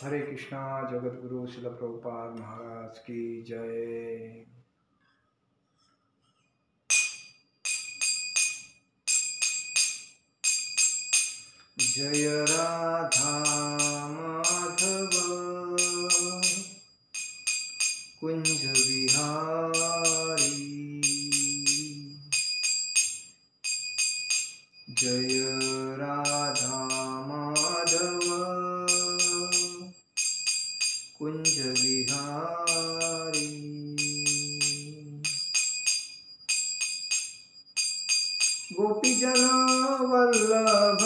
हरे कृष्णा। जगत गुरु शिल प्रभुपाद महाराज की जय। जय राधा माधव कुंज बिहारी, जय राधा माधव कुंज बिहारी। गोपीजन वल्लभ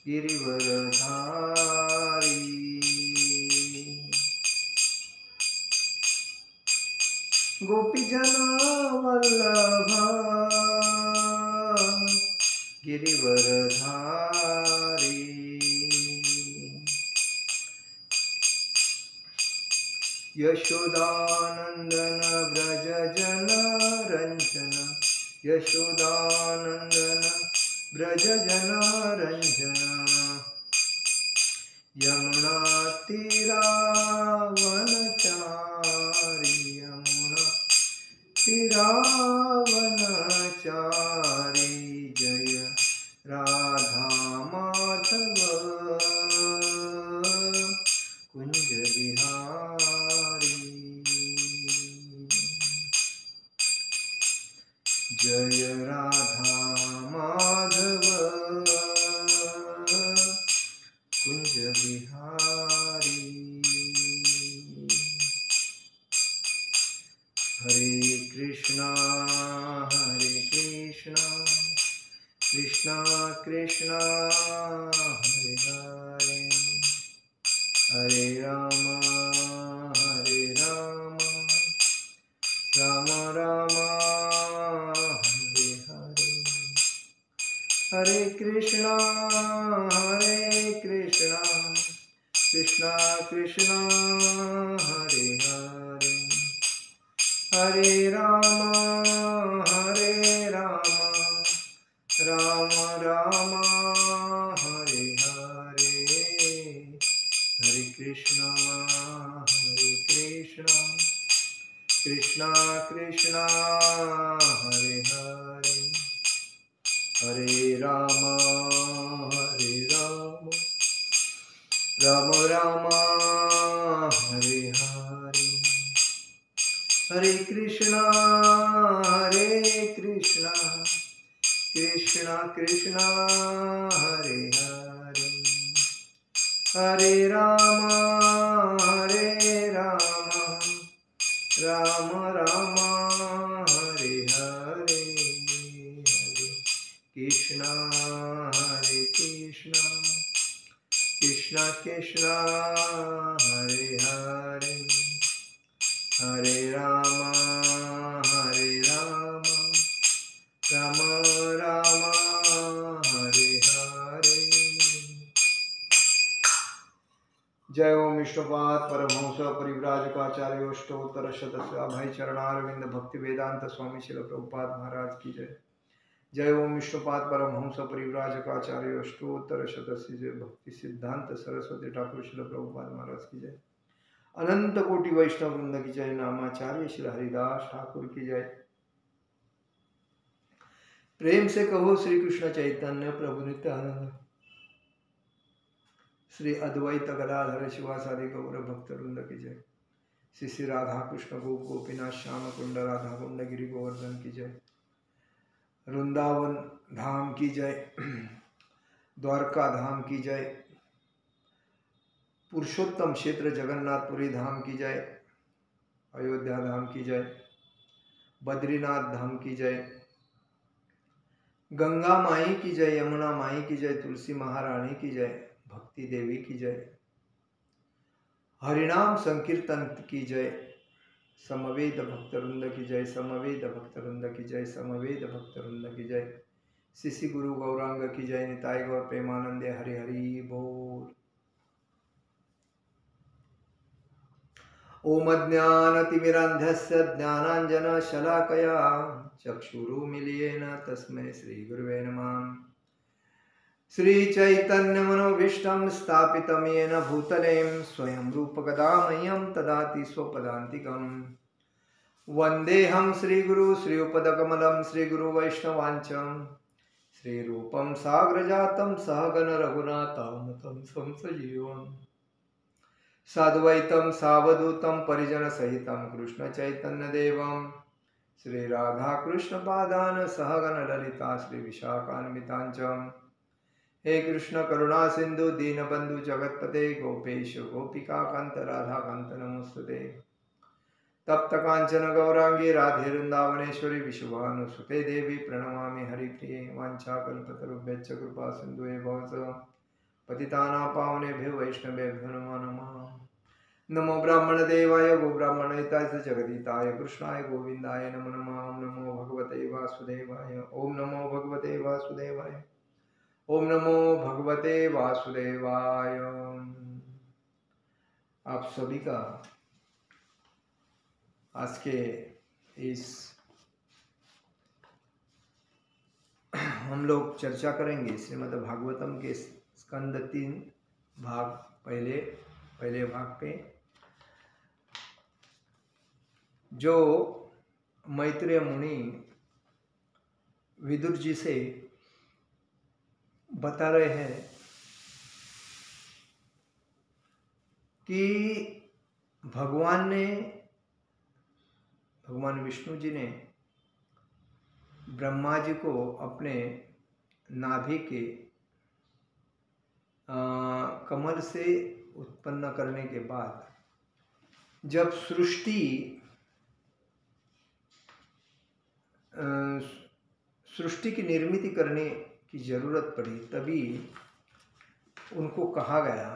गिरिवरधारी, गोपीजन वल्लभ गिरिवरधारी। यशोदानंदन व्रज जन रंजन, यशोदानंदन व्रज जन रंजन। यमुना तीरावनचारी, यमुना तीरावनचारी। जय राधा माधव कुंज बिहारी, जय राधा माधव कुंज बिहारी। हरे कृष्णा कृष्णा कृष्णा हरे हरे, हरे राम राम राम हरे हरे। हरे कृष्णा कृष्णा कृष्णा हरे हरे, हरे राम राम राम हरे हरे। हरे कृष्णा कृष्णा कृष्णा हरे हरे, हरे राम राम राम हरे हरे। हरे कृष्णा कृष्णा कृष्णा हरे हरे, हरे राम राम राम हरे हरे। हरे कृष्णा कृष्णा कृष्णा हरे हरे, हरे राम राम राम हरे हरे। जय ओम विष्णुपाद परमहंस परिव्राजकाचार्य अष्टोत्तर शतस्य अभय चरणारविंद भक्ति वेदांत स्वामी शिल प्रभुपाद महाराज की जय। जय ओम विष्णुपाद परमहंस परिव्राजकाचार्य अष्टोत्तर शतस्य जय भक्ति सिद्धांत सरस्वती ठाकुर शिल प्रभुपाद महाराज की जय। अनंत कोटि वैष्णव वृंद की जय। नामाचार्य श्री हरिदास ठाकुर की जय। प्रेम से कहो श्री कृष्ण चैतन्य प्रभु नित्यानंद, श्री अद्वैत गदाधर शिवासादि गौर भक्त वृंद की जय। श्री श्री राधा कृष्ण गोप गोपीनाथ श्याम कुंड राधा कुंड गिरि गोवर्धन की जय। वृंदावन धाम की जय, द्वारका धाम की जय, पुरुषोत्तम क्षेत्र जगन्नाथपुरी धाम की जय, अयोध्या धाम की जय, बद्रीनाथ धाम की जय, गंगा माई की जय, यमुना माई की जय, तुलसी महारानी की जय, भक्ति देवी की जय, हरिनाम संकीर्तन की जय, समवेद भक्तवृंद की जय, समवेद भक्तवृंद की जय, समवेद भक्तवृंद की जय। श्री गुरु गौरांग की जय। निताय गौर प्रेमानंदे हरि हरि बोल। ओम ज्ञानतिमिरान्धस्य ज्ञानाञ्जनशलाकया चक्षुरुमिलितेन तस्मै श्रीगुरुवे नमः। श्रीचैतन्यमनोभीष्टं स्थापितं येन भूतले स्वयं रूपकदा मह्यं ददाति स्वपदान्तिकम्। वन्देऽहं श्रीगुरु श्रीयुपदकमलं श्रीगुरुवैष्णवाञ्चं श्रीरूपं साग्रजातं सहगण रघुनाथामतं संसजीवम्। साद्वैतं सावधूतं परिजनसहितं कृष्णचैतन्यदेवं श्रीराधाकृष्णपादान् सहगण ललिता श्रीविशाखान्विताञ्च। हे कृष्ण करुणा सिंधु दीनबंधु जगतपते गोपेश गोपिकाकांत राधाकांत नमोस्तुते। तप्त कांचन गौरांगी राधे वृंदावनेश्वरी विशुभानुसुते देवी प्रणमामि हरिप्रिये। वाञ्छाकल्पतरुभ्यश्च कृपा सिन्धुभ्यो भवतु पतितानां पावनेभ्यो वैष्णवेभ्यो नमो नमः। नमो ब्राह्मणदेवाय गोब्राह्मणहिताय च जगदिताय कृष्णाय गोविन्दाय नमो नमः। ओम नमो भगवते वासुदेवाय। ओम नमो भगवते वासुदेवाय। ओम नमो भगवते वासुदेवाय। आप सभी का आज के इस हम लोग चर्चा करेंगे श्रीमद् भागवतम के स्कंद 3 भाग पहले भाग पे, जो मैत्रेय मुनि विदुर जी से बता रहे हैं कि भगवान विष्णु जी ने ब्रह्मा जी को अपने नाभि के कमल से उत्पन्न करने के बाद जब सृष्टि की निर्मिति करने की जरूरत पड़ी, तभी उनको कहा गया।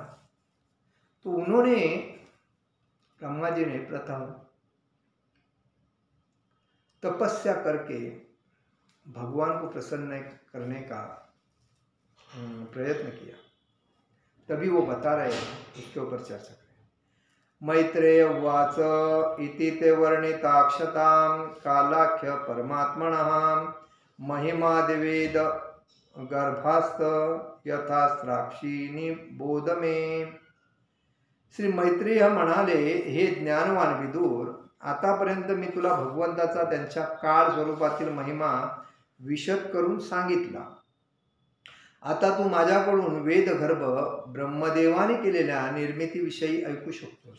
तो उन्होंने ब्रह्मा जी ने प्रथम तपस्या करके भगवान को प्रसन्न करने का प्रयत्न किया, तभी वो बता रहे हैं, इसके ऊपर चर्चा करें। मैत्रेय उवाच इति ते वर्णिताक्षतां कालाख्य परमात्मनः महिमादिवेद गर्भास्त यथास्त्राक्षी बोध में। श्री मैत्रेय म्हणाले, हे ज्ञानवान विदुर, आतापर्यंत मी तुला भगवंताचा त्यांच्या काळ स्वरूपातील महिमा विशद करून सांगितला। आता तू माझ्याकडून वेदगर्भ ब्रह्मदेवाने केलेल्या निर्मितीविषयी ऐकू शकतोस।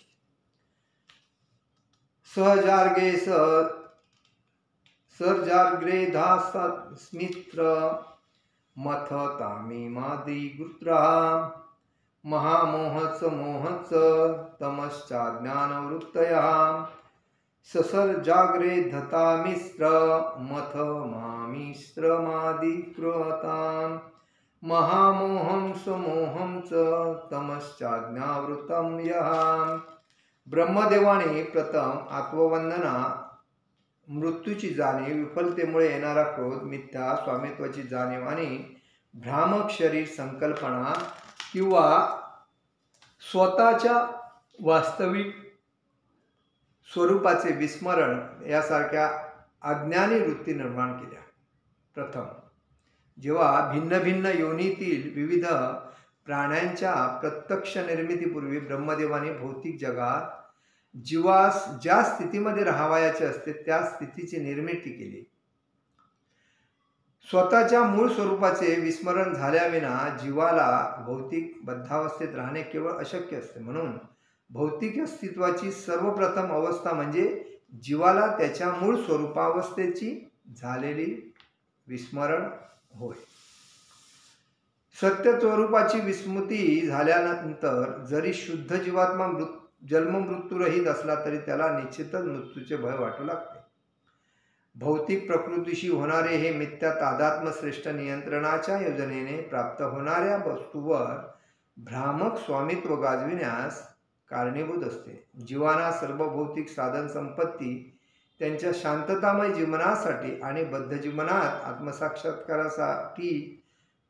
सर्जाग्रेधास्मित्र मथ तामीमादि गुत्रा महामोहच मोहच तमश्चाज्ञानवृत्तयः ससर्जाग्रेधतामिस्र मथ मामिस्रमादिकृताम् महामोहं समोहं च तमश्चाज्ञावृतं यः। ब्रह्मदेवाने प्रथम आत्मवंदना, मृत्यूची जाणीव, विफलतेमुळे येणारा क्रोध, मिथ्या स्वामित्वाची जाणीव आणि भ्रामक शरीर संकल्पना किंवा स्वतःच्या वास्तविक स्वरूपाचे विस्मरण यासारख्या अज्ञानी वृत्ती निर्माण केल्या। प्रथम जेव्हा भिन्न भिन्न योनीतील विविध प्राण्यांच्या प्रत्यक्ष निर्मितीपूर्वी ब्रह्मदेवाने भौतिक जगात जीवास ज्या स्थितीमध्ये राहावयाचे असते त्या स्थितीची निर्मिती केली। स्वतःच्या मूळ स्वरूपाचे विस्मरण झाल्याविना जीवाला भौतिक बद्धावस्थेत राहणे केवळ अशक्य असते। म्हणून भौतिक अस्तित्वाची सर्वप्रथम अवस्था म्हणजे जीवाला त्याच्या मूळ स्वरूपावस्थेची झालेली विस्मरण होय। सत्य स्वरूपाची विस्मृती झाल्यानंतर जरी शुद्ध जीवात्मा जन्ममृत्यूरहित असला तरी त्याला निश्चितच मृत्यूचे भय वाटू लागते। भौतिक प्रकृतीशी होणारे हे मिथ्या तादात्म्य श्रेष्ठ नियंत्रणाच्या योजनेने प्राप्त होणाऱ्या वस्तूवर भ्रामक स्वामित्व गाजविण्यास कारणीभूत असते। जीवांना सर्व भौतिक साधन संपत्ती त्यांच्या शांततामय जीवनासाठी आणि बद्ध जीवनात आत्मसाक्षात्कारासाठी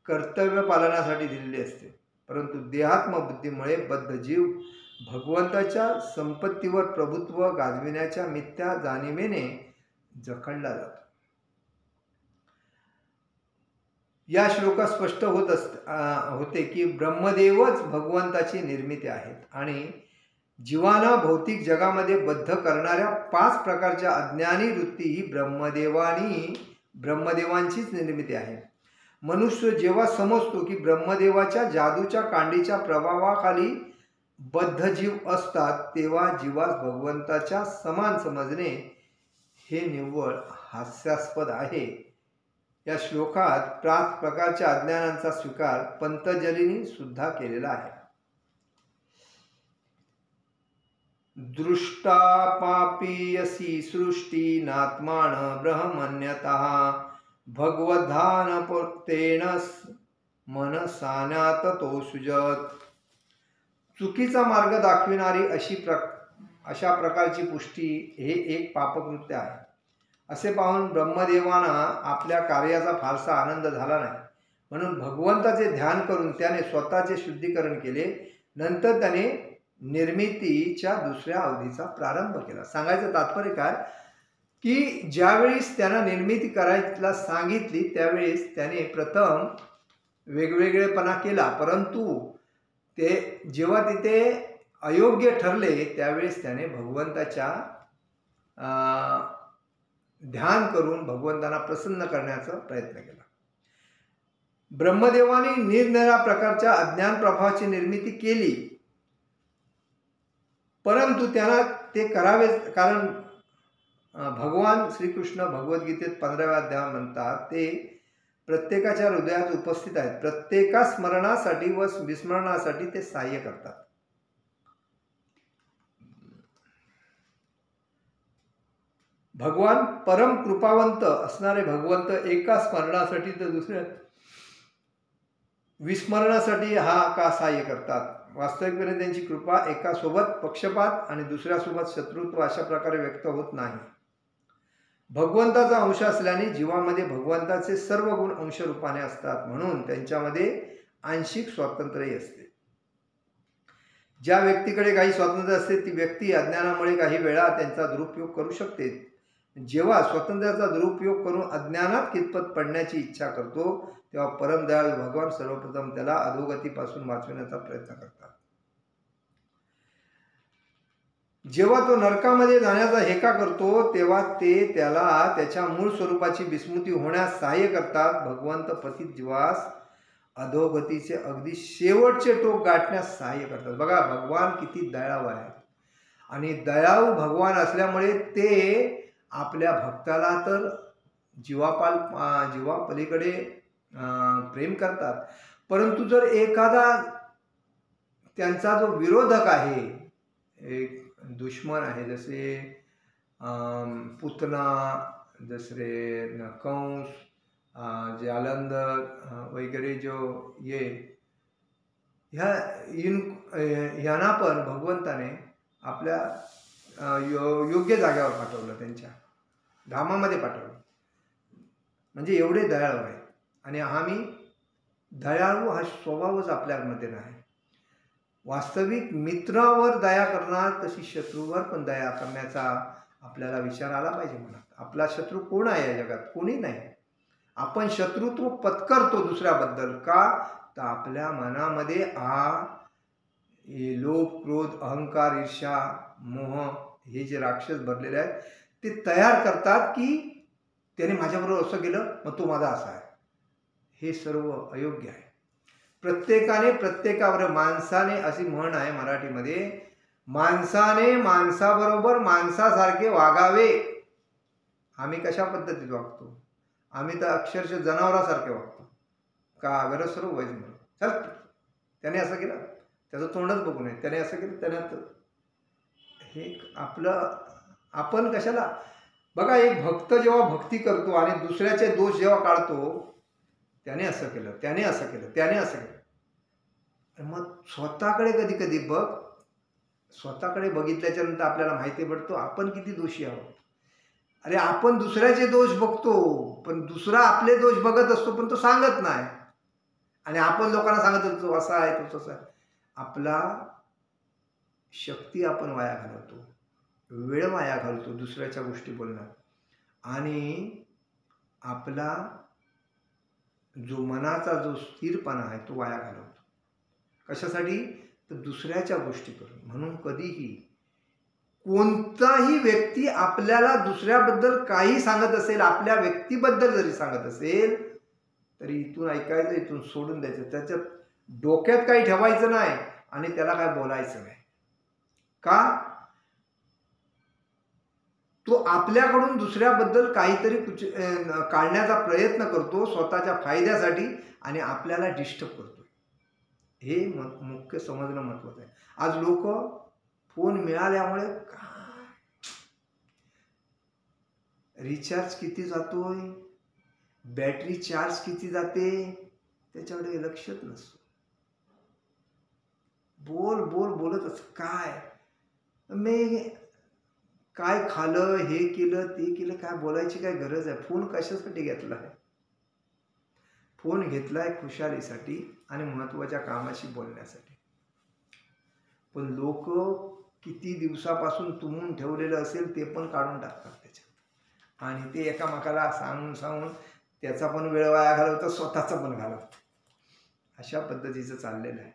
कर्तव्य पालनासाठी दिलेली असते, परंतु देहात्म बुद्धीमुळे बद्ध जीव भगवंताच्या संपत्तीवर प्रभुत्व गाजविण्याच्या मिथ्या जाणीवेने जखडला जातो। या श्लोकात स्पष्ट होते की ब्रह्मदेवच भगवंताची निर्मिती आहेत आणि जीवांना भौतिक जगामध्ये बद्ध करणाऱ्या 5 प्रकारच्या अज्ञानी वृत्ती ही ब्रह्मदेवांचीच निर्मिती आहे. मनुष्य जेव्हा समजतो की ब्रह्मदेवाच्या जादूच्या कांडीच्या प्रभावाखाली बद्ध जीव असतात, तेव्हा जीवास भगवंताच्या समान समजणे हे निव्वळ हास्यास्पद आहे. या श्लोकात 5 प्रकारच्या अज्ञानांचा स्वीकार पतंजलींनी सुद्धा केलेला आहे. दृष्टा पापीयसी सृष्टी नात्मान ब्रह्मण्यतः भगवद्धानपूर्तेन मनसान्यात तो सुजत. चुकीचा मार्ग दाखविणारी अशा प्रकारची पुष्टी हे एक पापकृत्य आहे. असे पाहून ब्रह्मदेवांना आपल्या कार्याचा फारसा आनंद झाला नाही. म्हणून भगवंताचे ध्यान करून त्याने स्वतःचे शुद्धीकरण केले. नंतर त्याने निर्मितीच्या दुसऱ्या अवधीचा प्रारंभ केला. सांगायचं तात्पर्य काय की ज्यावेळेस त्यांना निर्मिती करायला सांगितली त्यावेळेस त्याने प्रथम वेगवेगळेपणा केला, परंतु ते जेव्हा तिथे अयोग्य ठरले त्यावेळेस त्याने भगवंताच्या ध्यान करून भगवंतांना प्रसन्न करण्याचा प्रयत्न केला. ब्रह्मदेवाने निरनिराळ्या प्रकारच्या अज्ञान प्रभावाची निर्मिती केली, परंतु त्यांना ते करावे, कारण भगवान श्रीकृष्ण भगवद्गीतेत 15व्या अध्यायात म्हणतात ते प्रत्येकाच्या हृदयात उपस्थित आहेत. प्रत्येका स्मरणासाठी व विस्मरणासाठी ते सहाय्य करतात. भगवान परम कृपावंत असणारे भगवंत एका स्मरणासाठी तर दुसऱ्या विस्मरणासाठी हा का सहाय्य करतात. वास्तविकपणे त्यांची कृपा एकासोबत पक्षपात आणि दुसऱ्यासोबत शत्रुत्व अशा प्रकारे व्यक्त होत नाही. भगवंताचा अंश असल्याने जीवामध्ये भगवंताचे सर्व गुण अंशरूपाने असतात, म्हणून त्यांच्यामध्ये आंशिक स्वातंत्र्य असते. ज्या व्यक्तीकडे काही स्वातंत्र्य असते ती व्यक्ती अज्ञानामुळे काही वेळा त्यांचा दुरुपयोग करू शकते. जेव्हा स्वातंत्र्याचा दुरुपयोग करून अज्ञानात कितपत पडण्याची इच्छा करतो तेव्हा परमदयाळू भगवान सर्वप्रथम त्याला अधोगतीपासून वाचवण्याचा प्रयत्न करतात. जेव्हा तो नरकामध्ये जाण्याचा हेका करतो तेव्हा ते त्याला त्याच्या मूळ स्वरूपाची विस्मृती होण्यास सहाय्य करतात. भगवंत पतित जीवास अधोगतीचे अगदी शेवटचे टोक गाठण्यास सहाय्य करतात. बघा भगवान किती दयाळू आहे आणि दयाळू भगवान असल्यामुळे ते आपल्या भक्ताला तर जीवापलीकडे प्रेम करतात, परंतु जर एखादा त्यांचा जो विरोधक आहे, एक दुश्मन आहे, जसे पुतना, जसे कंस, जालंधर वगैरे जो यांना पण भगवंताने आपल्या योग्य जागेवर पाठवलं, त्यांच्या धामामध्ये पाठवलं. म्हणजे एवढे दयाळू आहे. आणि आम्ही दयाळू हा स्वभावच आपल्यामध्ये नाही. वास्तविक मित्रावर दया करणार तशी शत्रूवर पण दया करण्याचा आपल्याला विचार आला पाहिजे मनात. आपला शत्रू कोण आहे या जगात? कोणी नाही. आपण शत्रुत्व पत्करतो दुसऱ्याबद्दल का? तर आपल्या मनामध्ये लोभ, क्रोध, अहंकार, ईर्ष्या, मोह हे जे राक्षस भरलेले आहेत ते तयार करतात की त्याने माझ्याबरोबर असं केलं मग तो माझा असा आहे. हे सर्व अयोग्य आहे. प्रत्येकाने प्रत्येकावर, माणसाने, अशी म्हण आहे मराठीमध्ये, माणसाने माणसाबरोबर माणसासारखे वागावे. आम्ही कशा पद्धतीत वागतो? आम्ही तर अक्षरशः जनावरासारखे वागतो. का बरं सर्व वैज म्हणून चल त्याने असं केलं त्याचं तोंडच बघू नये, त्याने असं केलं त्याने हे आपलं आपण कशाला. बघा एक भक्त जेव्हा भक्ती करतो आणि दुसऱ्याचे दोष जेव्हा काढतो, त्याने असं केलं, त्याने असं केलं, त्याने असं केलं, मग स्वतःकडे कधी कधी बघ. स्वतःकडे बघितल्याच्या नंतर आपल्याला माहिती पडतो आपण किती दोषी आहोत. अरे आपण दुसऱ्याचे दोष बघतो पण दुसरा आपले दोष बघत असतो पण तो सांगत नाही, आणि आपण लोकांना सांगत असतो असा आहे तो तसा आहे. आपला शक्ती आपण वाया घालवतो, वेळ वाया घालतो दुसऱ्याच्या गोष्टी बोलण्यात, आणि आपला जो मनाचा जो स्थिरपणा आहे तो वाया घालवतो. कशासाठी? तर दुसऱ्याच्या गोष्टी करून. म्हणून कधीही कोणताही व्यक्ती आपल्याला दुसऱ्याबद्दल काही सांगत असेल, आपल्या व्यक्तीबद्दल जरी सांगत असेल, तरी इथून ऐकायचं, इथून सोडून द्यायचं. त्याच्यात डोक्यात काही ठेवायचं नाही आणि त्याला काय बोलायचं नाही. का? तो आपल्याकडून दुसऱ्याबद्दल काहीतरी काढण्याचा प्रयत्न करतो स्वतःच्या फायद्यासाठी आणि आपल्याला डिस्टर्ब करतो. हे मुख्य समजणं महत्वाचं आहे. आज लोक फोन मिळाल्यामुळे काय रिचार्ज किती जातोय, बॅटरी चार्ज किती जाते, त्याच्याकडे लक्षच नसतो. बोलत असत. काय मी काय खाल्लं, हे केलं, ते केलं, काय बोलायची काय गरज आहे? फोन कशासाठी घेतला आहे? फोन घेतलाय खुशालीसाठी आणि महत्वाच्या कामाशी बोलण्यासाठी. पण लोक किती दिवसापासून तुंबून ठेवलेलं असेल ते पण काढून टाकतात त्याच्यात आणि ते एकामेकाला सांगून त्याचा पण वेळ वाया घालवतात, स्वतःचा पण घालवतात. अशा पद्धतीचं चाललेलं आहे.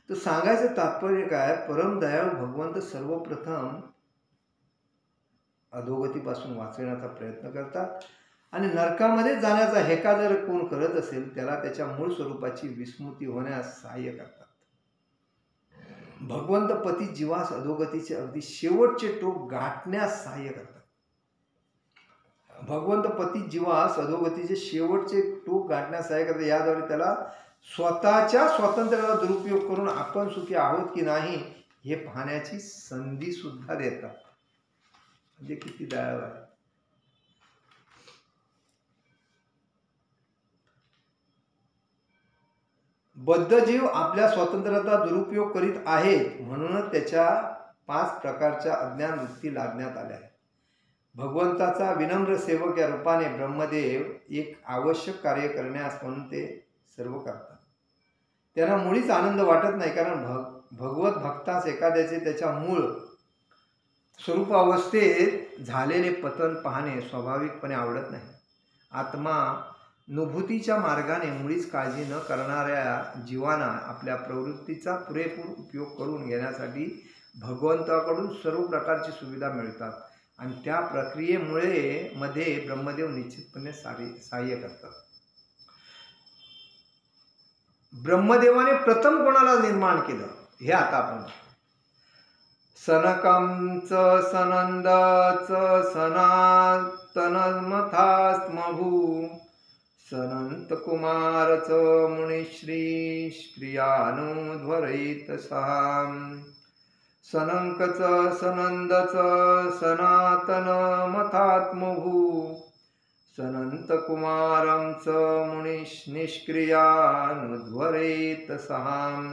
तर सांगायचं तात्पर्य काय? परम दयाळू भगवंत सर्वप्रथम अधोगतीपासून वाचवण्याचा प्रयत्न करतात आणि नरकामध्ये जाण्याचा हेका जर कोण करत असेल त्याला त्याच्या मूळ स्वरूपाची विस्मृती होण्यास सहाय्य करतात. भगवंत पती जीवास अधोगतीचे अगदी शेवटचे टोक गाठण्यास सहाय्य करतात. भगवंत पती जीवास अधोगतीचे शेवटचे टोक गाठण्यास सहाय्य करतात. याद्वारे त्याला स्वतःच्या स्वातंत्र्याचा दुरुपयोग करून आपण सुखी आहोत की नाही हे पाहण्याची संधी सुद्धा देतात. म्हणजे किती दयाळू आहे. बद्धजीव आपल्या स्वातंत्र्याचा दुरुपयोग करीत आहेत म्हणूनच त्याच्या 5 प्रकारच्या अज्ञान वृत्ती लादण्यात आल्या आहेत. भगवंताचा विनम्र सेवक या रूपाने ब्रह्मदेव एक आवश्यक कार्य करण्यास म्हणून ते सर्व करतात. त्यांना मुळीच आनंद वाटत नाही, कारण भगवत भक्तास एखाद्याचे त्याच्या मूळ स्वरूपावस्थेत झालेले पतन पाहणे स्वाभाविकपणे आवडत नाही. आत्मानुभूतीच्या मार्गाने मुळीच काळजी न करणाऱ्या जीवांना आपल्या प्रवृत्तीचा पुरेपूर उपयोग करून घेण्यासाठी भगवंताकडून सर्व प्रकारची सुविधा मिळतात आणि त्या प्रक्रियेमुळे मध्ये ब्रह्मदेव निश्चितपणे सहाय्य करतात. ब्रह्मदेवाने प्रथम कोणाला निर्माण केलं हे आता आपण सनकंच सनंदच सनातनमथास्मभू सनंत कुमारच मुनिश्री क्रियानुध्वरैत सहाम सनंकच सनंदच सनातनमथात्मभू सनंत कुमारं च मुनिष्निष्क्रियानुध्वरेत सहाम.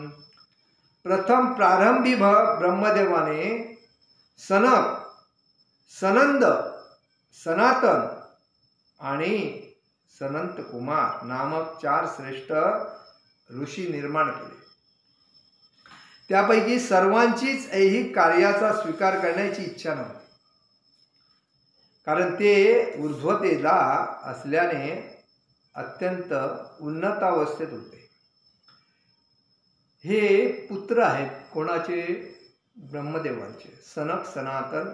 प्रथम प्रारंभी ब्रह्मदेवाने सनक, सनंद, सनातन आणि सनंत कुमार नामक 4 श्रेष्ठ ऋषी निर्माण केले. त्यापैकी सर्वांचीच ऐहिक कार्याचा स्वीकार करण्याची इच्छा नव्हती, कारण ते ऊर्ध्वतेला असल्याने अत्यंत उन्नतावस्थेत होते. हे पुत्र आहेत कोणाचे? ब्रह्मदेवांचे. सनक, सनातन,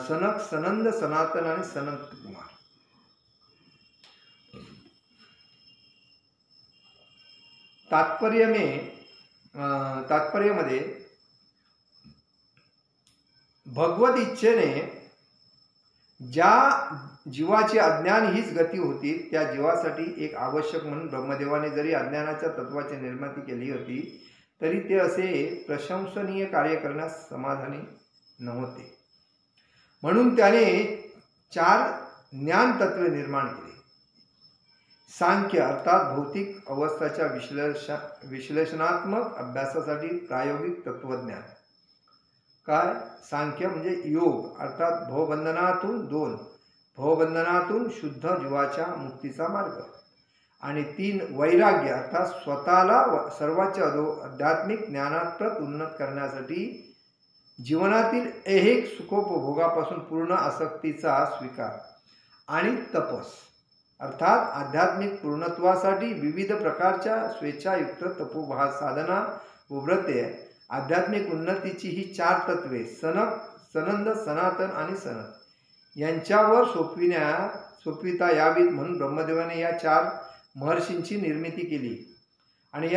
सनक, सनंद, सनातन आणि सनंत कुमार. तात्पर्यामध्ये भगवत इच्छेने ज्या जीवाची अज्ञान हीच गती होती त्या जीवासाठी एक आवश्यक म्हणून ब्रह्मदेवाने जरी अज्ञानाच्या तत्वाची निर्मिती केली होती तरी ते असे प्रशंसनीय कार्य करण्यास समाधानी नव्हते. म्हणून त्याने 4 ज्ञान तत्वे निर्माण केली. सांख्य अर्थात भौतिक अवस्थाच्या विश्लेषणात्मक अभ्यासासाठी प्रायोगिक तत्वज्ञान. काय? सांख्य म्हणजे योग अर्थात भवबंधनातून शुद्ध जीवाच्या मुक्तीचा मार्ग. आणि 3 वैराग्य अर्थात स्वतःला सर्वांच्या आध्यात्मिक ज्ञानाप्रत उन्नत करण्यासाठी जीवनातील ऐहिक सुखोपभोगापासून पूर्ण आसक्तीचा स्वीकार. आणि तपस अर्थात आध्यात्मिक पूर्णत्वासाठी विविध प्रकारच्या स्वेच्छायुक्त तपोभास साधना व व्रते, आध्यात्मिक उन्नतीची ही 4 तत्वे सनंद, सनातन आणि सनत यांच्यावर सोपविता यावीत म्हणून ब्रह्मदेवाने या 4 महर्षींची निर्मिती केली. आणि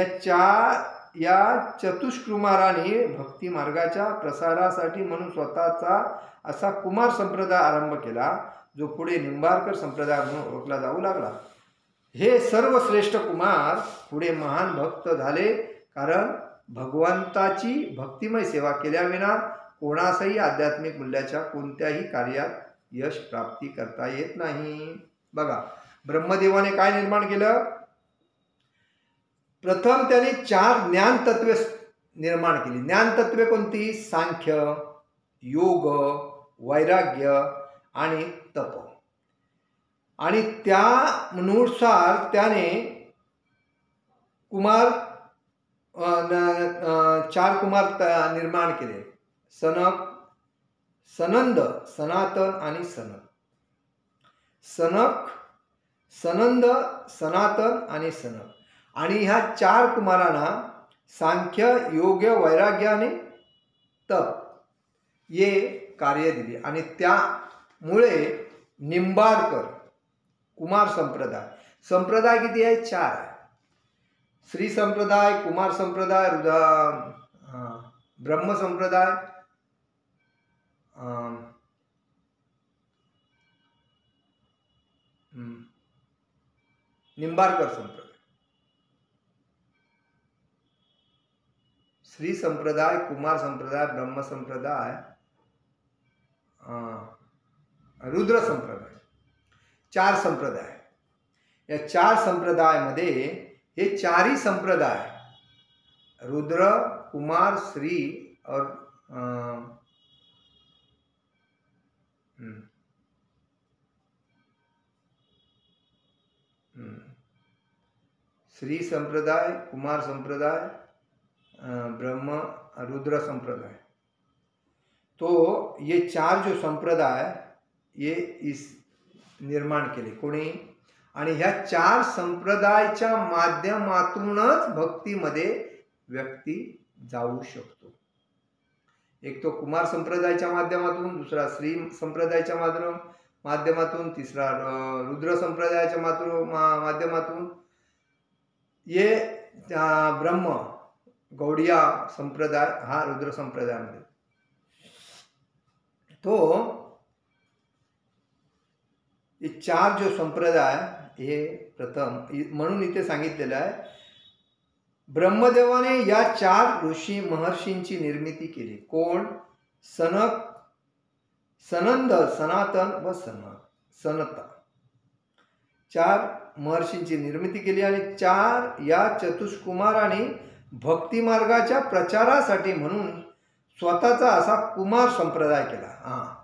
या चतुष्कुमाराने भक्ती मार्गाच्या प्रसारासाठी म्हणून स्वतःचा असा कुमार संप्रदाय आरंभ केला, जो पुढे निंबार्कर संप्रदाय म्हणून ओळखला जाऊ लागला. हे सर्व श्रेष्ठ कुमार पुढे महान भक्त झाले, कारण भगवंताची भक्तिमय सेवा केल्याविना कोणासही आध्यात्मिक मूल्याच्या कोणत्याही कार्यात यश प्राप्ती करता येत नाही. बघा, ब्रह्मदेवाने काय निर्माण केलं? प्रथम त्याने 4 ज्ञान तत्वे निर्माण केली. ज्ञान तत्वे कोणती? सांख्य, योग, वैराग्य आणि तप. आणि त्यानुसार त्याने 4 कुमार निर्माण केले. सनंद, सनातन आणि सनत. सनंद, सनातन आणि सनत. आणि ह्या 4 कुमारांना सांख्य, योग, वैराग्य आणि तप हे कार्य दिली. आणि त्यामुळे निंबार्कर कुमार संप्रदाय किती आहे? 4 आहे. श्री संप्रदाय, कुमार संप्रदाय, ब्रह्म संप्रदाय, निंबार्कर संप्रदाय. श्री संप्रदाय, कुमार संप्रदाय, ब्रह्म संप्रदाय, रुद्र संप्रदाय. 4 संप्रदाय. या 4 संप्रदायामध्ये हे 4ही संप्रदाय रुद्र, कुमार, श्री और श्री संप्रदाय, कुमार संप्रदाय, ब्रह्म, रुद्र संप्रदाय. तो ये 4 जो संप्रदाय ये इस निर्माण केले कोणी? आणि ह्या 4 संप्रदायाच्या माध्यमातूनच भक्तीमध्ये व्यक्ती जाऊ शकतो. एक तो कुमार संप्रदायाच्या माध्यमातून, दुसरा श्री संप्रदायाच्या माध्यमातून, तिसरा रुद्र संप्रदायाच्या माध्यमातून, ये ब्रह्म गौडिया संप्रदाय हा रुद्र संप्रदायामध्ये. तो ये 4 जो संप्रदाय हे प्रथम म्हणून इथे सांगितलेलं आहे. ब्रह्मदेवाने या 4 ऋषी महर्षींची निर्मिती केली. कोण? सनंद, सनातन व सनता. 4 महर्षींची निर्मिती केली. आणि 4 या चतुष्कुमारांनी भक्ती मार्गाच्या प्रचारासाठी म्हणून स्वतःचा असा कुमार संप्रदाय केला.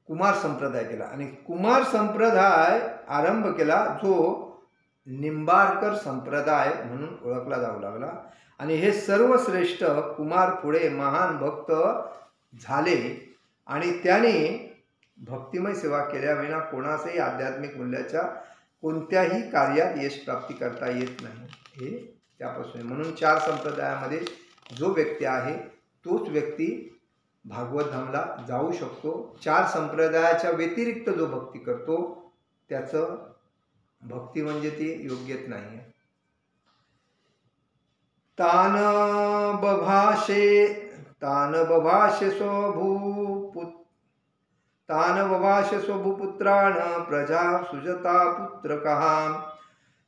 कुमार संप्रदाय केला. आणि कुमार संप्रदाय आरंभ केला, जो निंबार्कर संप्रदाय म्हणून ओळखला जाऊ लागला. आणि हे सर्व श्रेष्ठ कुमार पुढे महान भक्त झाले. आणि त्याने भक्तिमय सेवा केल्याविना कोणासही आध्यात्मिक मूल्याच्या कोणत्याही कार्यात यश प्राप्ती करता येत नाही. हे त्यापासून. म्हणून 4 संप्रदायामध्ये जो व्यक्ती आहे तोच व्यक्ती भागवत धामला जाऊ शकतो. 4 संप्रदायाच्या व्यतिरिक्त जो भक्ती करतो त्याचं भक्ती म्हणजे ती योग्यच नाही. तान बभाषे स्वभूपुत्राण प्रजा सुजता पुत्रकः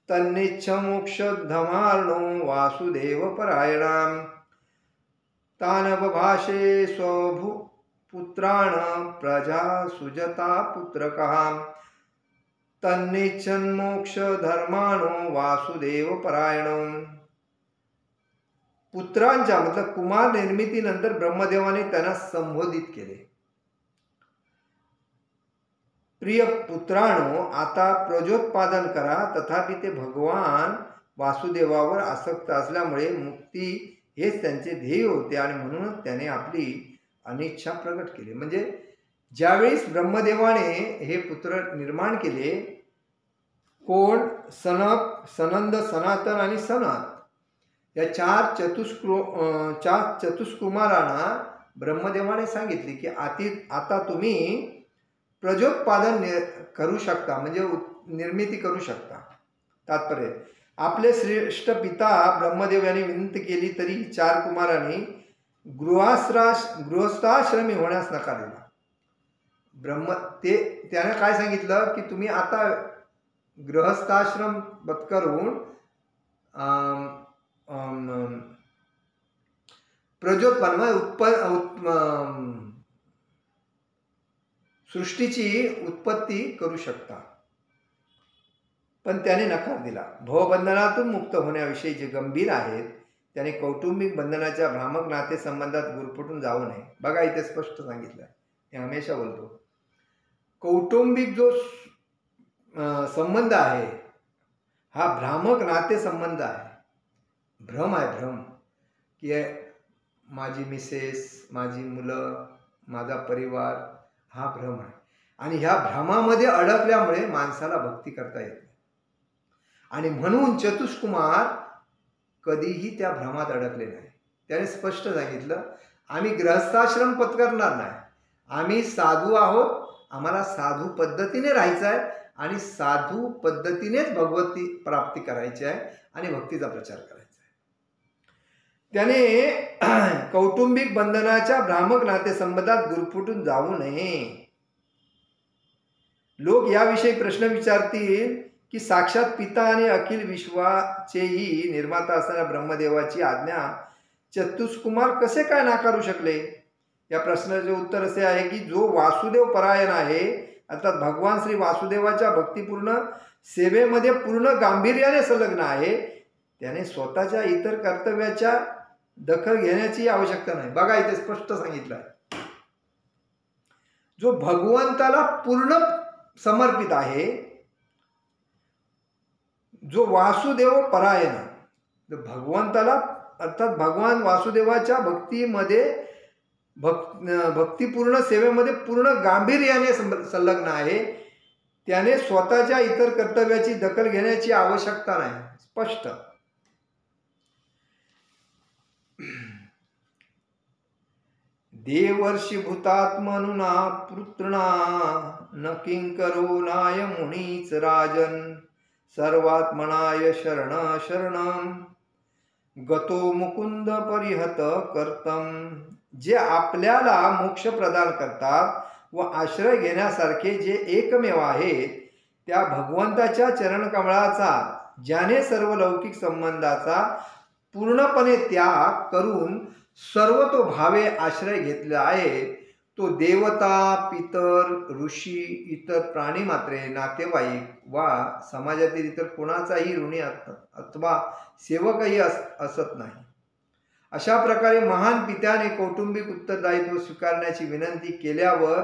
तन्निच्छ मोक्षधमार्णो वासुदेव परायणाम. तान बभाषे स्वभूपुत्राण प्रजा सुजता पुत्रकः तन्निच्छन् मोक्ष धर्माणो वासुदेव परायणो. पुत्रांच्या मतलब कुमार निर्मितीनंतर ब्रह्मदेवाने त्यांना संबोधित केले. प्रिय पुत्रांनो, आता प्रजोत्पादन करा. तथापि ते भगवान वासुदेवावर आसक्त असल्यामुळे मुक्ती हेच त्यांचे ध्येय होते आणि म्हणूनच त्याने आपली अनिच्छा प्रकट केली. म्हणजे ज्यावेळेस ब्रह्मदेवाने हे पुत्र निर्माण केले, कोण? सनक, सनंद, सनातन आणि सनत या चार चतुष्कुमारांना ब्रह्मदेवाने सांगितले की आता तुम्ही प्रजोत्पादन करू शकता, म्हणजे निर्मिती करू शकता. तात्पर्य, आपले श्रेष्ठ पिता ब्रह्मदेव यांनी विनंती केली तरी चार कुमारांनी गृहस्थाश्रमी होण्यास नकार दिला. त्याने काय सांगितलं की तुम्ही आता गृहस्थाश्रम पत्करून सृष्टीची उत्पत्ती करू शकता. पण त्याने नकार दिला. भवबंधनातून मुक्त होण्याविषयी जे गंभीर आहेत त्याने कौटुंबिक बंधनाच्या भ्रामक नाते संबंधात गुरफटून जाऊ नये. बघा, इथे स्पष्ट सांगितलं. मी हमेशा बोलतो, कौटुंबिक जो संबंध आहे हा भ्रामक नाते संबंध आहे. भ्रम आहे, भ्रम, की माझी मिसेस, माझी मुलं, माझा परिवार, हा भ्रम आहे. आणि ह्या भ्रमामध्ये अडकल्यामुळे माणसाला भक्ती करता येत नाही. आणि म्हणून चतुष्कुमार कधीही त्या भ्रमात अडकले नाही. त्याने स्पष्ट सांगितलं, आम्ही गृहस्थाश्रम पत्करणार नाही, आम्ही साधू आहोत, आम्हाला साधू पद्धतीने राहायचं आहे आणि साधू पद्धतीनेच भगवती प्राप्ती करायची आहे आणि भक्तीचा प्रचार करायचा आहे. त्याने कौटुंबिक बंधनाच्या भ्रामक नातेसंबंधात गुरफटून जाऊ नये. लोक याविषयी प्रश्न विचारतील की साक्षात पिता आणि अखिल विश्वाचेही निर्माता असणाऱ्या ब्रह्मदेवाची आज्ञा चतुष्कुमार कसे काय नाकारू शकले? या प्रश्नाचे उत्तर असे आहे की जो वासुदेव परायण आहे, अर्थात भगवान श्री वासुदेवाच्या भक्तिपूर्ण सेवेमध्ये पूर्ण गांभीर्याने संलग्न आहे, त्याने स्वतःच्या इतर कर्तव्याच्या दखल घेण्याची आवश्यकता नाही. बघा, इथे स्पष्ट सांगितलं आहे, जो भगवंताला पूर्ण समर्पित आहे, जो वासुदेव परायण, भगवंताला अर्थात भगवान वासुदेवाच्या भक्तीमध्ये भक्तिपूर्ण सेवेमध्ये पूर्ण गांभीर्याने संलग्न आहे, त्याने स्वतःच्या इतर कर्तव्याची दखल घेण्याची आवश्यकता नाही. स्पष्ट. देवर्षी भूतात्मनुना पुत्रणा न किंकरो नाय मुनीच राजन सर्वात्मनाय शरण शरणम गतो मुकुंद परिहत कर्तम. जे आपल्याला मोक्ष प्रदान करतात व आश्रय घेण्यासारखे जे एकमेव आहेत, त्या भगवंताच्या चरणकमळाचा ज्याने सर्व लौकिक संबंधाचा पूर्णपणे त्याग करून सर्वतोभावे आश्रय घेतला आहे, तो देवता, पितर, ऋषी, इतर प्राणी मात्रे, नातेवाईक वा समाजातील इतर कोणाचाही ऋणी अथवा सेवकही असत नाही. अशा प्रकारे महान पित्याने कौटुंबिक उत्तरदायित्व स्वीकारण्याची विनंती केल्यावर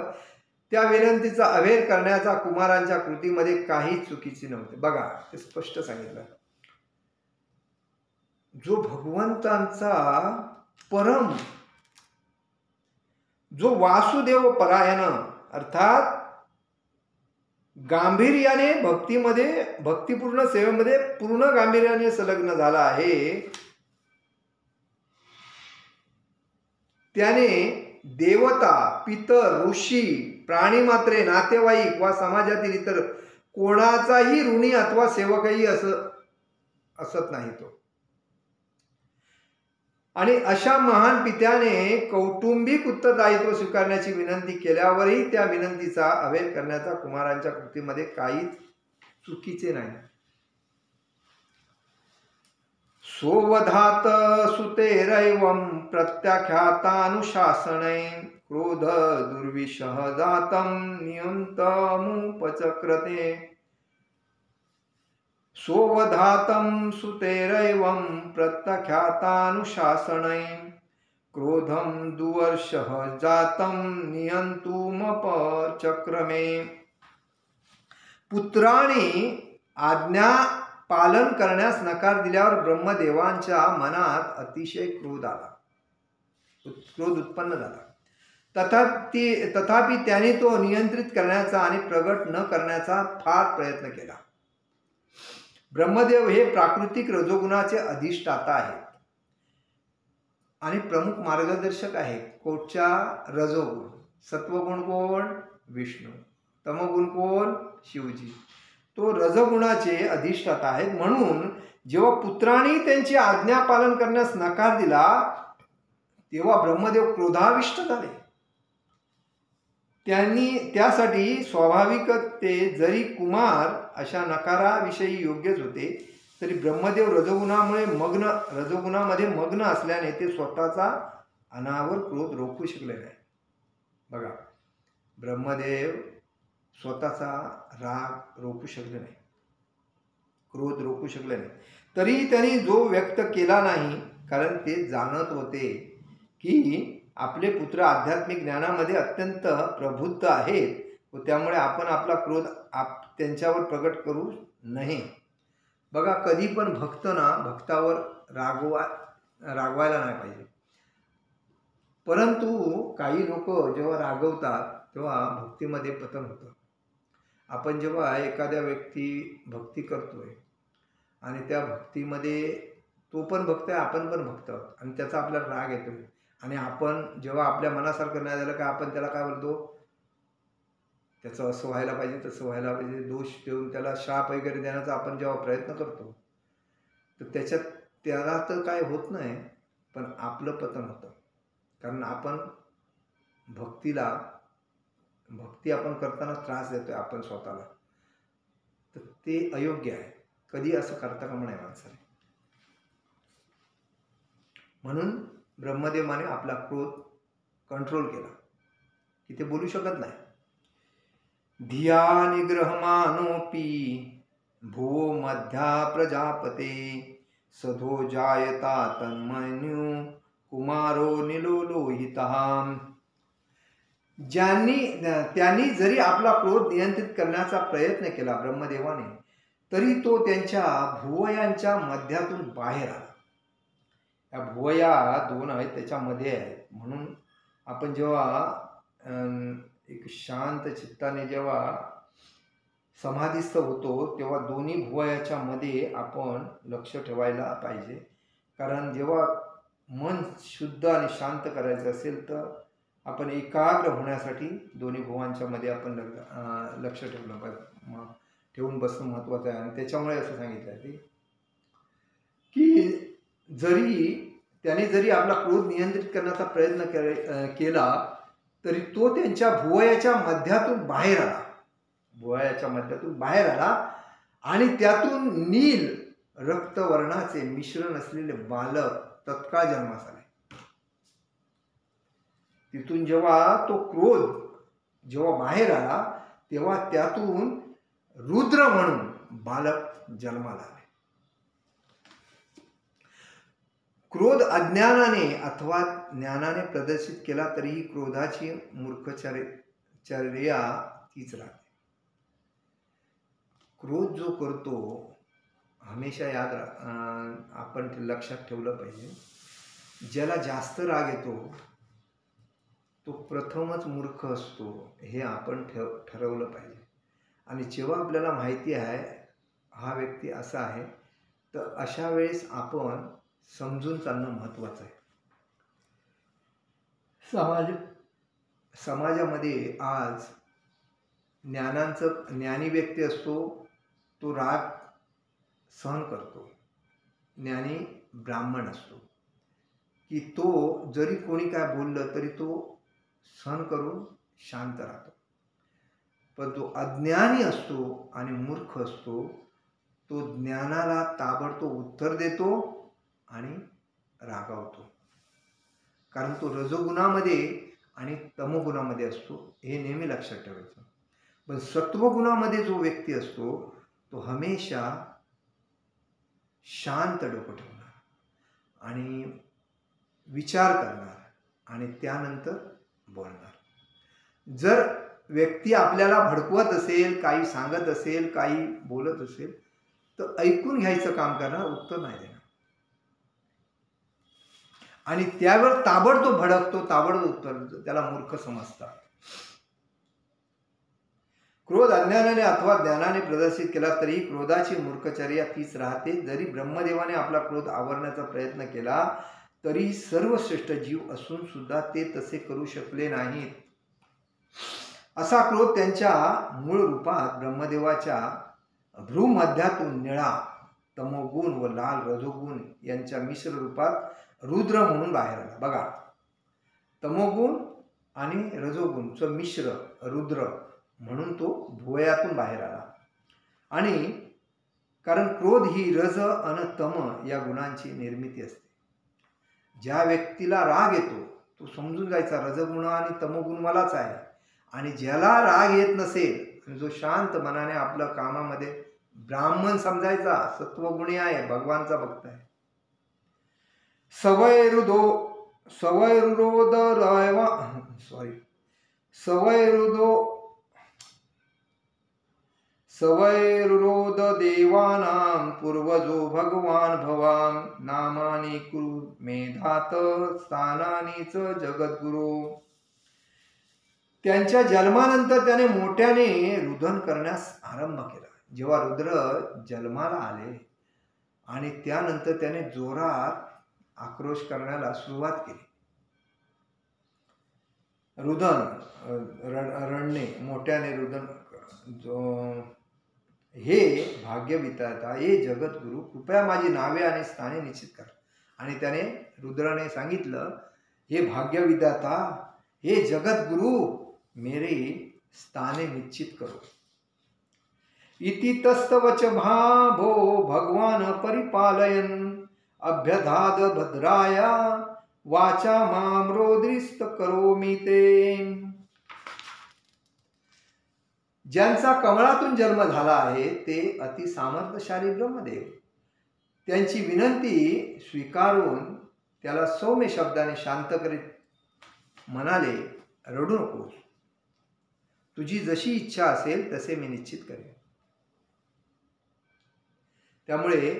त्या विनंतीचा अभेद करण्याचा कुमारांच्या कृतीमध्ये काहीच चुकीचे नव्हते. बघा, ते स्पष्ट सांगितलं. जो भगवंतांचा परम, जो वासुदेव परायण अर्थात गांभीर्याने भक्तीमध्ये भक्तिपूर्ण सेवेमध्ये पूर्ण गांभीर्याने संलग्न झाला आहे, त्याने देवता, पितर, ऋषी, प्राणीमात्रे, नातेवाईक वा समाजातील इतर कोणाचाही ऋणी अथवा सेवकही असत नाही तो. आणि अशा महान पित्याने कौटुंबिक उत्तरदायित्व स्वीकारण्याची विनंती केल्यावरही त्या विनंतीचा अभेद करण्याचा कुमारांच्या कृतीमध्ये काहीच चुकीचे नाही. सोवधात सुतेरैवं प्रत्याख्यातानुशासने क्रोध दुर्विशः जातं नियन्तमुपचक्रते. सोवधातं सुतेरैवं प्रत्याख्यातानुशासने क्रोधं दुर्विशः जातं नियन्तुमपचक्रमे. पुत्राने आज्ञा पालन करण्यास नकार दिल्यावर ब्रह्मदेवांच्या मनात अतिशय क्रोध उत्पन्न झाला. तथापि त्याने तो नियंत्रित करण्याचा आणि प्रगट न करण्याचा फार प्रयत्न केला. ब्रह्मदेव हे प्राकृतिक रजोगुणाचे अधिष्ठाता आहेत आणि प्रमुख मार्गदर्शक आहेत. कोणच्या? रजोगुण. सत्वगुण कोण? विष्णू. तमोगुण कोण? शिवजी. तो रजगुणाचे अधिष्ठाता आहेत. म्हणून जेव्हा पुत्रांनी त्यांची आज्ञा पालन करण्यास नकार दिला तेव्हा ब्रह्मदेव क्रोधाविष्ट झाले. त्यासाठी स्वाभाविकच ते जरी कुमार अशा नकाराविषयी योग्यच होते तरी ब्रह्मदेव रजोगुणामध्ये मग्न असल्याने ते स्वतःचा अनावर क्रोध रोखू शकले नाही. बघा, ब्रह्मदेव स्वतःचा राग रोखू शकले नाही, क्रोध रोखू शकले नाही. तरी त्यांनी जो व्यक्त केला नाही, कारण ते जाणत होते की आपले पुत्र आध्यात्मिक ज्ञानामध्ये अत्यंत प्रबुद्ध आहेत व त्यामुळे आपण आपला क्रोध त्यांच्यावर प्रकट करू नये. बघा, कधी पण भक्तावर रागवायला नाही पाहिजे. परंतु काही लोक जेव्हा रागवतात तेव्हा भक्तीमध्ये पतन होतं. आपण जेव्हा एखाद्या व्यक्ती भक्ती करतोय आणि त्या भक्तीमध्ये तो पण भक्त आहे, आपण पण भक्त आहोत आणि त्याचा आपल्याला राग येतो आणि आपण जेव्हा आपल्या मनासारखं नाही झालं का आपण त्याला काय बोलतो, त्याचं असं व्हायला पाहिजे, तसं व्हायला पाहिजे, दोष देऊन त्याला शाप वगैरे देण्याचा आपण जेव्हा प्रयत्न करतो तर त्याला तर काय होत नाही, पण आपलं पतन होतं. कारण आपण भक्ती आपण करताना त्रास देतोय आपण स्वतःला, तर ते अयोग्य आहे. कधी असं करता कामा नये माणसाने. म्हणून ब्रह्मदेवाने आपला क्रोध कंट्रोल केला की ते बोलू शकत नाही. धिया निग्रहमानोपी भुवो मध्या प्रजापते सधो जायता तन्मन्यू कुमारो निलोलोहितः. त्यांनी जरी आपला क्रोध नियंत्रित करण्याचा प्रयत्न केला ब्रह्मदेवाने, तरी तो त्यांच्या भुवयांच्या मध्यातून बाहेर आला. या भुवया 2 आहेत, त्याच्यामध्ये आहेत. म्हणून आपण जेव्हा एक शांत चित्ताने जेव्हा समाधीस्थ होतो तेव्हा दोन्ही भुवयाच्या मध्ये आपण लक्ष ठेवायला पाहिजे. कारण जेव्हा मन शुद्ध आणि शांत करायचं असेल तर आपण एकाग्र होण्यासाठी दोन्ही भुवांच्या मध्ये आपण लक्ष ठेवलं पाहिजे. ठेवून बसणं महत्त्वाचं आहे. आणि त्याच्यामुळे असं सांगितलं आहे की त्याने जरी आपला क्रोध नियंत्रित करण्याचा प्रयत्न केला तरी तो त्यांच्या भुवयाच्या मध्यातून बाहेर आला आणि त्यातून नील रक्तवर्णाचे मिश्रण असलेले बालक तत्काळ जन्मास आले. तिथून जेव्हा तो क्रोध जेव्हा बाहेर आला तेव्हा त्यातून रुद्र म्हणून बालक जन्माला आले. क्रोध अज्ञानाने अथवा ज्ञानाने प्रदर्शित केला तरीही क्रोधाची मूर्खचर्या तीच राहते. क्रोध जो करतो हमेशा आपण लक्षात ठेवलं पाहिजे, ज्याला जास्त राग येतो तो प्रथमच मूर्ख असतो हे आपण ठरवलं पाहिजे. आणि जेव्हा आपल्याला माहिती आहे हा व्यक्ती असा आहे तर अशा वेळेस आपण समजून चालणं महत्त्वाचं आहे. समाजामध्ये आज ज्ञानी व्यक्ती असतो तो राग सहन करतो. ज्ञानी ब्राह्मण असतो की तो जरी कोणी काय बोललं तरी तो सहन करून शांत राहतो. पण जो अज्ञानी असतो आणि मूर्ख असतो तो ज्ञानाला ताबडतोब उत्तर देतो आणि रागावतो. कारण तो रजोगुणामध्ये आणि तमोगुणामध्ये असतो, हे नेहमी लक्षात ठेवायचं. पण सत्वगुणामध्ये जो व्यक्ती असतो तो हमेशा शांत डोकं ठेवणार आणि विचार करणार आणि त्यानंतर बोलणार. जर व्यक्ती आपल्याला भडकवत असेल, काही सांगत असेल, काही बोलत असेल तर ऐकून घ्यायचं काम करणार, उत्तर नाही देणार. आणि त्यावर ताबडतोब भडकतो, ताबडतोब उत्तर देतो, त्याला मूर्ख समजतात. क्रोध अज्ञानाने अथवा ज्ञानाने प्रदर्शित केला तरी क्रोधाची मूर्खचर्या तीच राहते. जरी ब्रह्मदेवाने आपला क्रोध आवरण्याचा प्रयत्न केला तरी सर्वश्रेष्ठ जीव असून सुद्धा ते तसे करू शकले नाहीत. असा क्रोध त्यांच्या मूळ रूपात ब्रह्मदेवाच्या भ्रूमध्यातून निळा तमोगुण व लाल रजोगुण यांच्या मिश्र रूपात रुद्र म्हणून बाहेर आला. बघा, तमोगुण आणि रजोगुणचं मिश्र रुद्र म्हणून तो भुवयातून बाहेर आला. आणि कारण क्रोध ही रज अन तम या गुणांची निर्मिती असते. ज्या व्यक्तीला राग येतो तो समजून जायचा रजगुण आणि तमोगुण मलाच आहे. आणि ज्याला राग येत नसेल, जो शांत मनाने आपल्या कामामध्ये ब्राह्मण समजायचा, सत्वगुणी आहे, भगवानचा भक्त आहे. सवैरुरोद देवानां पूर्वजो भगवान भवान नामानि कुरु मेधात स्थानानीच जगद्गुरु. त्यांच्या जन्मानंतर त्याने मोठ्याने रुदन करण्यास आरंभ केला. जेव्हा रुद्र जन्माला आले आणि त्यानंतर त्याने जोरात आक्रोश करण्याला सुरुवात केली. रुदन रडणे, मोठ्याने रुदन, हे भाग्यविधाता, हे जगद्गुरु, कृपया माझी नावे आणि स्थाने निश्चित कर. आणि त्याने रुद्राने सांगितलं, हे भाग्यविधाता, हे जगद्गुरु, मेरे स्थाने निश्चित करो. इति तस्तवच भाभो भगवान परिपालयन अभ्यधाद भद्राया वाचा माम रोद्रिस्त करोमि ते. ज्यांचा कमळातून जन्म झाला आहे ते अति सामर्थ्यशाली ब्रह्मदेव त्यांची विनंती स्वीकारून त्याला सौम्य शब्दाने शांत करीत म्हणाले, रडू नकोस, तुझी जशी इच्छा असेल तसे मी निश्चित करेन. त्यामुळे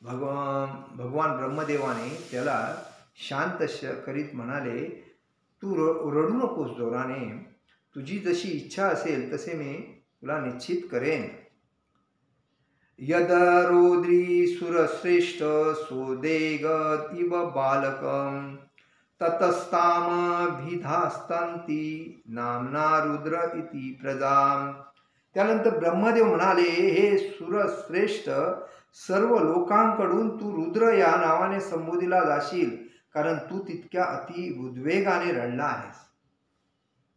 भगवान ब्रह्मदेवाने त्याला शांत करीत म्हणाले, तू रडू नकोस जोराने, तुझी जशी इच्छा असेल तसे मी तुला निश्चित करेन. यदरोद्री सुरश्रेष्ठ सोदेगत इव बालकम ततस्ताम भिधास्तंती नामना रुद्र इति प्रजाम. त्यानंतर ब्रह्मदेव म्हणाले, हे सुरश्रेष्ठ, सर्व लोकांकडून तू रुद्र या नावाने संबोधिला जाशील, कारण तू तितक्या अति उद्वेगाने रडला आहेस.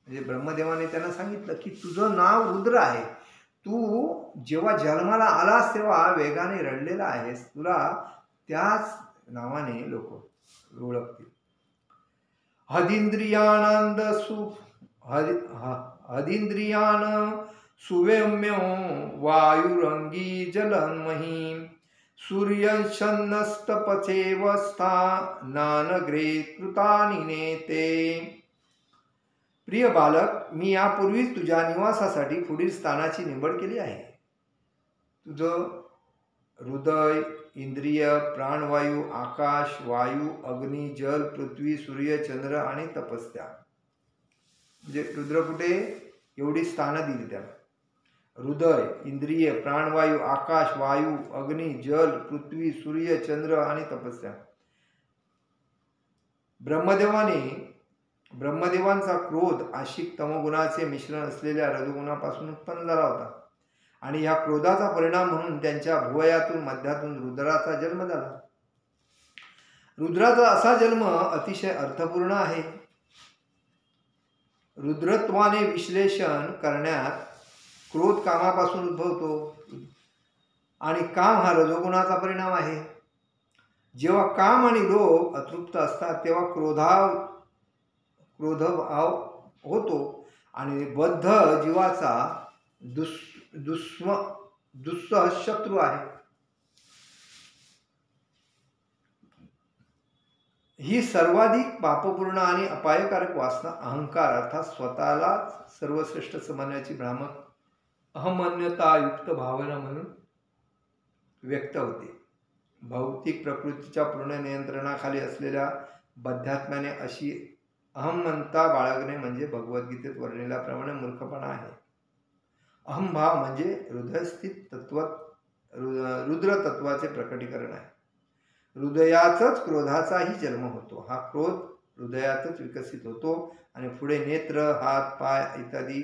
म्हणजे ब्रह्मदेवाने त्यांना सांगितलं की तुझं नाव रुद्र आहे, तू जेव्हा जन्माला आलास तेव्हा वेगाने रडलेला आहेस, तुला त्याच नावाने लोक ओळखतील. हदिंद्रियान सुवेम्यो वायुरंगी जलन्मही सूर्यशन्नस्तपचेवस्था नानग्रे कृतानि नेते. प्रिय बालक, मी यापूर्वीच तुझ्या निवासासाठी पुढील स्थानाची निवड केली आहे. तुझं हृदय, इंद्रिय, प्राणवायू, आकाश, वायू, अग्नी, जल, पृथ्वी, सूर्य, चंद्र आणि तपस्या. म्हणजे रुद्र कुठे एवढी स्थानं दिली त्याला. हृदय, इंद्रिय, प्राणवायू, आकाश, वायू, अग्नी, जल, पृथ्वी, सूर्य, चंद्र आणि तपस्या. ब्रह्मदेवांचा क्रोध आशिक तमोगुणाचे मिश्रण असलेल्या रजोगुणापासून उत्पन्न झाला होता. आणि ह्या क्रोधाचा परिणाम म्हणून त्यांच्या भुवयातून मध्यातून रुद्राचा जन्म झाला. रुद्राचा असा जन्म अतिशय अर्थपूर्ण आहे. रुद्रत्वाने विश्लेषण करण्यात क्रोध कामापासून उद्भवतो आणि काम हा रजोगुणाचा परिणाम आहे. जेव्हा काम आणि लोभ अतृप्त असतात तेव्हा क्रोधभाव होतो आणि बद्ध जीवाचा दुस्सह शत्रू आहे. ही सर्वाधिक पापपूर्ण आणि अपायकारक वासना अहंकार अर्थात स्वतःला सर्वश्रेष्ठ समजण्याची भ्रामक अहमन्यतायुक्त भावना म्हणून व्यक्त होते. भौतिक प्रकृतीच्या पूर्ण नियंत्रणाखाली असलेल्या बध्यात्म्याने अशी अहममनता बाळगणे म्हणजे भगवद्गीतेत वर्णिल्याप्रमाणे मूर्खपणा आहे. अहमभाव म्हणजे हृदयस्थित रुद्र तत्वाचे प्रकटीकरण आहे. हृदयातच क्रोधाचाही जन्म होतो. हा क्रोध हृदयातच विकसित होतो आणि पुढे नेत्र, हात, पाय इत्यादी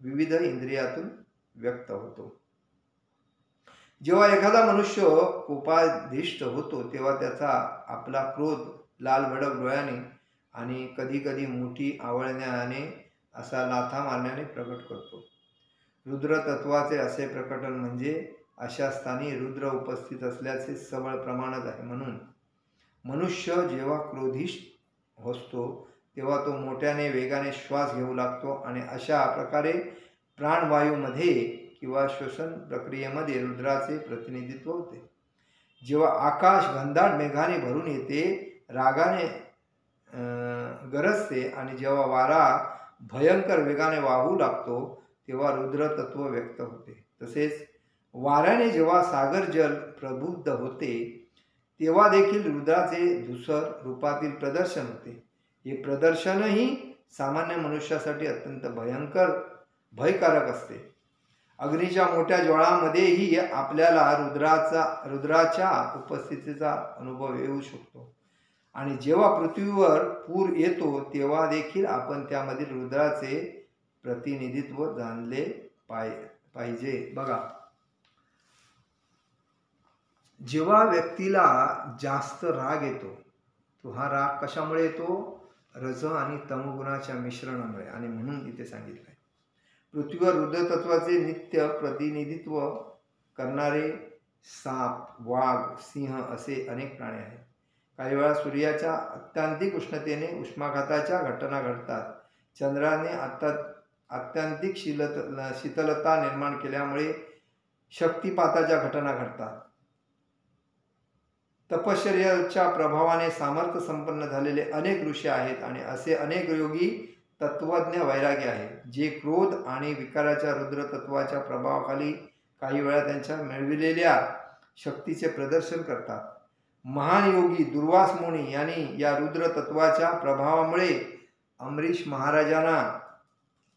विविध इंद्रियातून व्यक्त होतो. जेव्हा एखादा मनुष्य कोपाधिष्ट होतो तेव्हा त्याचा आपला क्रोध लाल भडक डोळ्याने आणि कधी कधी मोठी आवळण्याने असा लाथा मारण्याने प्रकट करतो. रुद्र तत्वाचे असे प्रकटन म्हणजे अशा स्थानी रुद्र उपस्थित असल्याचे सबळ प्रमाणच आहे. म्हणून मनुष्य जेव्हा क्रोधिष्ठ असतो तेव्हा तो मोठ्याने वेगाने श्वास घेऊ लागतो आणि अशा प्रकारे प्राणवायूमध्ये किंवा श्वसन प्रक्रियेमध्ये रुद्राचे प्रतिनिधित्व होते. जेव्हा आकाश घनदाट मेघाने भरून येते, रागाने गरजते आणि जेव्हा वारा भयंकर वेगाने वाहू लागतो तेव्हा रुद्र तत्व व्यक्त होते. तसेच वाऱ्याने जेव्हा सागर जल प्रबुद्ध होते तेव्हा देखील रुद्राचे धूसर रूपातील प्रदर्शन होते. हे प्रदर्शनही सामान्य मनुष्यासाठी अत्यंत भयकारक असते. अग्नीच्या मोठ्या ज्वाळामध्येही आपल्याला रुद्राच्या उपस्थितीचा अनुभव येऊ शकतो आणि जेव्हा पृथ्वीवर पूर येतो तेव्हा देखील आपण त्यामधील रुद्राचे प्रतिनिधित्व जाणले पाहिजे. बघा, जेव्हा व्यक्तीला जास्त राग येतो तो हा राग कशामुळे येतो? रज आणि तमगुणाच्या मिश्रणामुळे. आणि म्हणून इथे सांगितलं आहे पृथ्वीवर रुद्र तत्वाचे नित्य प्रतिनिधित्व करणारे साप, वाघ, सिंह असे अनेक प्राणी आहेत. काही वेळा सूर्याच्या अत्यांतिक उष्णतेने उष्माघाताच्या घटना घडतात. चंद्राने अत्यांतिक शीतलता निर्माण केल्यामुळे शक्तिपाताच्या घटना घडतात. तपश्चर्याच्या प्रभावाने सामर्थ्य संपन्न झालेले अनेक ऋषी आहेत आणि असे अनेक योगी तत्वज्ञ वैरागी आहेत जे क्रोध आणि विकाराच्या रुद्र तत्वाच्या प्रभावाखाली काही वेळा त्यांच्या मिळविलेल्या शक्तीचे प्रदर्शन करतात. महान योगी दुर्वास मुनी यांनी या रुद्र तत्वाच्या प्रभावामुळे अमरीश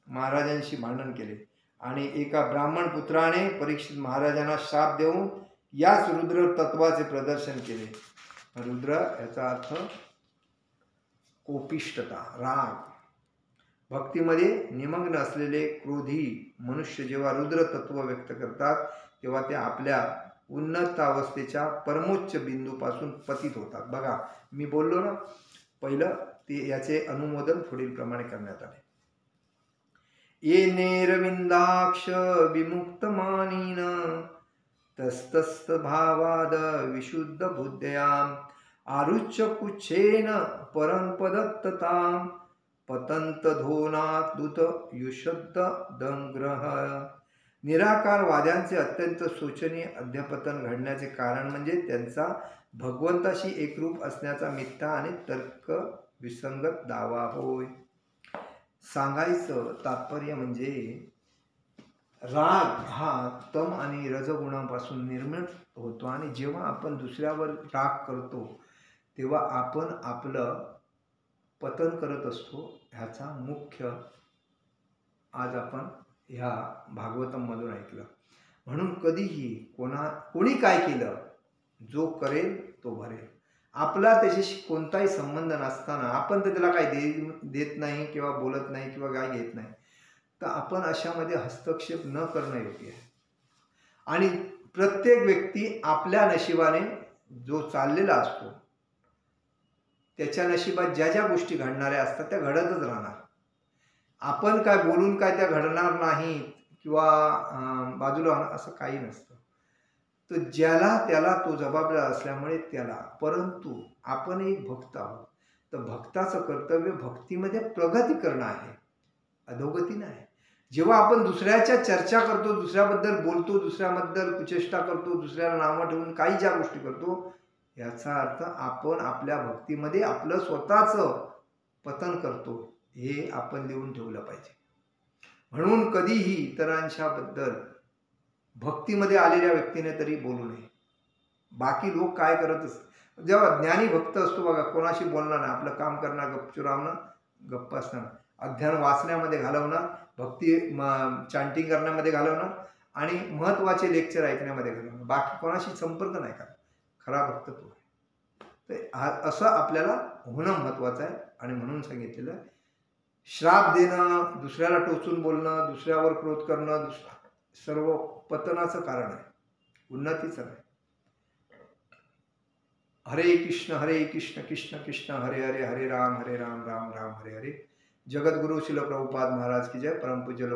महाराजांशी भांडण केले आणि एका ब्राह्मण पुत्राने परीक्षित महाराजांना शाप देऊन याच रुद्र तत्वाचे प्रदर्शन केले. रुद्र याचा अर्थ कोपिष्टता, राग. भक्तीमध्ये निमग्न असलेले क्रोधी मनुष्य जेव्हा रुद्र तत्व व्यक्त करतात तेव्हा ते आपल्या उन्नत अवस्थेच्या परमोच्च बिंदूपासून पतित होतात. बघा, मी बोललो ना पहिलं, ते याचे अनुमोदन पुढील प्रमाणे करण्यात आले. ये नेरविंदाक्ष विमुक्त मानीन तस्तस्त भावाद विशुद्ध बुद्धयाम आरुच्य कुच्छेन परंपदत्तताम पतंत धोनात दूत युषद्ध दंग्रह. निराकारवाद्यांचे अत्यंत शोचनीय अध्यापतन घडण्याचे कारण म्हणजे त्यांचा भगवंताशी एकरूप असण्याचा मिथ्या आणि तर्क विसंगत दावा होय. सांगायचं तात्पर्य म्हणजे राग हा तम आणि रजगुणापासून निर्माण होतो आणि जेव्हा आपण दुसऱ्यावर राग करतो तेव्हा आपण आपलं पतन करत असतो. ह्याचा मुख्य आज आपण ह्या भागवतम मधून ऐकलं. म्हणून कधीही कोणी काय केलं, जो करेल तो भरेल. आपला त्याच्याशी कोणताही संबंध नसताना आपण तर त्याला काही देत नाही किंवा बोलत नाही किंवा काय घेत नाही, तर आपण अशामध्ये हस्तक्षेप न करणं योग्य आहे. आणि प्रत्येक व्यक्ती आपल्या नशिबाने जो चाललेला असतो त्याच्या नशिबात ज्या ज्या गोष्टी घडणाऱ्या असतात त्या घडतच राहणार. आपण काय बोलून काय त्या घडणार नाहीत किंवा बाजूला असं काही नसतं. तर ज्याला त्याला तो जबाबदार असल्यामुळे त्याला. परंतु आपण एक भक्त आहोत, तर भक्ताचं कर्तव्य भक्तीमध्ये प्रगती करणं आहे, अधोगती नाही. जेव्हा आपण दुसऱ्याच्या चर्चा करतो, दुसऱ्याबद्दल बोलतो, दुसऱ्याबद्दल कुचेष्टा करतो, दुसऱ्याला नावं ठेवून काही ज्या गोष्टी करतो, याचा अर्थ आपण आपल्या भक्तीमध्ये आपलं स्वतःचं पतन करतो, हे आपण लिहून ठेवलं पाहिजे. म्हणून कधीही इतरांच्या बद्दल भक्तीमध्ये आलेल्या व्यक्तीने तरी बोलू नये. बाकी लोक काय करत जेव्हा ज्ञानी भक्त असतो बघा, कोणाशी बोलणार नाही, आपलं काम करणार, गपचूप राहणं, गप्प असणं, अध्ययन वाचण्यामध्ये घालवणं, भक्ती चांटिंग करण्यामध्ये घालवणं आणि महत्त्वाचे लेक्चर ऐकण्यामध्ये घालवणं, बाकी कोणाशी संपर्क नाही करा. खरा भक्त तो आहे. तर असं आपल्याला होणं महत्त्वाचं आहे. आणि म्हणून सांगितलेलं श्राप देणं, दुसऱ्याला टोचून बोलणं, दुसऱ्यावर क्रोध करणं, सर्व पतनाचं कारण आहे, उन्नतीचं नाही. हरे कृष्ण कृष्ण कृष्ण हरे हरे, हरे राम राम राम हरे हरे. जगद्गुरु शिल प्रभुपाद महाराज की जय. परमपूज्य